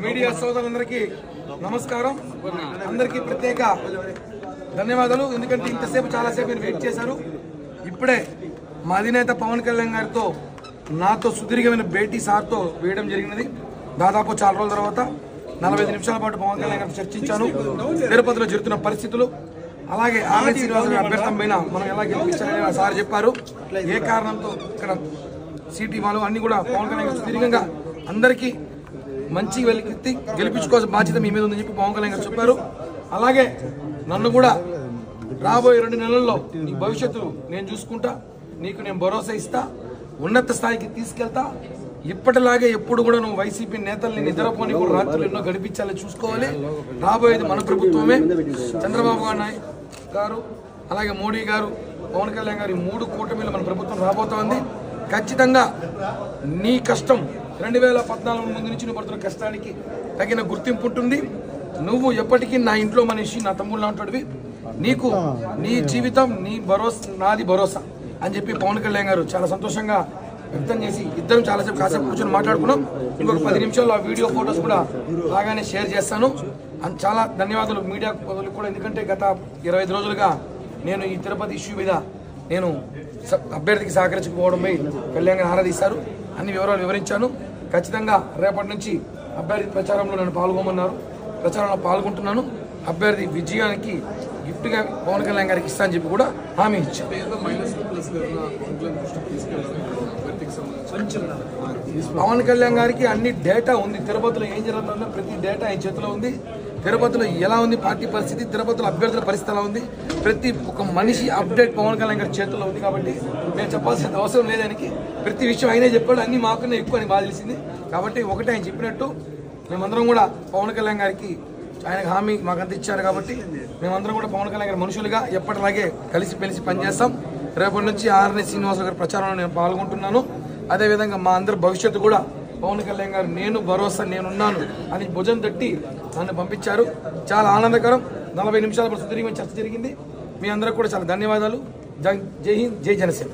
Media సోదరులందరికీ నమస్కారం. అందరికీ ప్రత్యేక ధన్యవాదాలు. ఎందుకంటే ఇంతసేపు చాలాసేపు మీరు వెయిట్ చేశారు. ఇప్పుడే మా అధినేత పవన్ కళ్యాణ్ గారితో నాతో సుదీర్ఘమైన భేటీ సార్తో వేయడం జరిగినది. దాదాపు చాలా రోజుల తర్వాత 45 నిమిషాల పాటు పవన్ కళ్యాణ్ గారితో చర్చించాను. తిరుపతిలో జరుగుతున్న పరిస్థితులు, అలాగే ఆర్ఎస్ శ్రీనివాస్ గారి అభ్యర్థం పైన మనం ఎలా గెలిపించాలని సార్ చెప్పారు. ఏ కారణంతో ఇక్కడ సీటీ వాళ్ళు అన్ని కూడా పవన్ కళ్యాణ్ గారు సుదీర్ఘంగా అందరికీ మంచి వెలికి గెలిపించుకోవాల్సిన బాధ్యత మీ మీద ఉందని చెప్పి పవన్ కళ్యాణ్ గారు చెప్పారు. అలాగే నన్ను కూడా రాబోయే 2 నెలల్లో నీ భవిష్యత్తు నేను చూసుకుంటా, నీకు నేను భరోసా ఇస్తా, ఉన్నత స్థాయికి తీసుకెళ్తా. ఇప్పటిలాగే ఎప్పుడు కూడా నువ్వు వైసీపీ నేతల్ని నిద్రపోని కూడా రాత్రులు ఎన్నో గడిపించాలని చూసుకోవాలి. రాబోయేది మన ప్రభుత్వమే. చంద్రబాబు గారు, అలాగే మోడీ గారు, పవన్ కళ్యాణ్ గారు 3 కూటమిలో మన ప్రభుత్వం రాబోతోంది. ఖచ్చితంగా నీ కష్టం 2014 ముందు నుంచి నువ్వు పడుతున్న కష్టానికి తగిన గుర్తింపు ఉంటుంది. నువ్వు ఎప్పటికీ నా ఇంట్లో మనిషి, నా తమ్ముడు లాంటివి. నీకు నీ జీవితం నీ భరోసా, నాది భరోసా అని చెప్పి పవన్ కళ్యాణ్ గారు చాలా సంతోషంగా వ్యక్తం చేసి ఇద్దరం చాలాసేపు కాసేపు కూర్చొని మాట్లాడుకున్నాం. ఇంకొక 10 నిమిషాల్లో ఆ వీడియో ఫొటోస్ కూడా బాగానే షేర్ చేస్తాను. చాలా ధన్యవాదాలు మీడియా కూడా. ఎందుకంటే గత 25 రోజులుగా నేను ఈ తిరుపతి ఇష్యూ మీద నేను అభ్యర్థికి సహకరించకపోవడంపై కళ్యాణ్ గారు ఆరాధిస్తారు. అన్ని వివరాలు వివరించాను. ఖచ్చితంగా రేపటి నుంచి అభ్యర్థి ప్రచారంలో నన్ను పాల్గొమన్నారు. ప్రచారంలో పాల్గొంటున్నాను. అభ్యర్థి విజయానికి గిఫ్ట్గా పవన్ కళ్యాణ్ గారికి ఇస్తా అని చెప్పి కూడా హామీ ఇచ్చాను. పవన్ కళ్యాణ్ గారికి అన్ని డేటా ఉంది. తిరుపతిలో ఏం జరుగుతుందో ప్రతి డేటా ఆయన చేతిలో ఉంది. తిరుపతిలో ఎలా ఉంది పార్టీ పరిస్థితి, తిరుపతిలో అభ్యర్థుల పరిస్థితి ఎలా ఉంది, ప్రతి ఒక్క మనిషి అప్డేట్ పవన్ కళ్యాణ్ గారి చేతుల్లో ఉంది. కాబట్టి మేము చెప్పాల్సిన అవసరం లేదానికి. ప్రతి విషయం ఆయనే చెప్పాడు. అన్ని మాకన్నా ఎక్కువ అని బాగా తెలిసింది. కాబట్టి ఒకటే ఆయన చెప్పినట్టు మేమందరం కూడా పవన్ కళ్యాణ్ గారికి ఆయనకు హామీ మాకంతా ఇచ్చారు. కాబట్టి మేమందరం కూడా పవన్ కళ్యాణ్ గారి మనుషులుగా ఎప్పటిలాగే కలిసి పనిచేస్తాం. రేపటి నుంచి ఆర్ఎస్ శ్రీనివాస్ గారి ప్రచారంలో నేను పాల్గొంటున్నాను. అదేవిధంగా మా అందరి భవిష్యత్తు కూడా పవన్ కళ్యాణ్ గారు నేను భరోసా నేనున్నాను అని భుజం తట్టి నన్ను పంపించారు. చాలా ఆనందకరం. 40 నిమిషాల పాటు సుదీర్ఘమైన చర్చ జరిగింది. మీ అందరికి కూడా చాలా ధన్యవాదాలు. జై హింద్, జై జనసేన.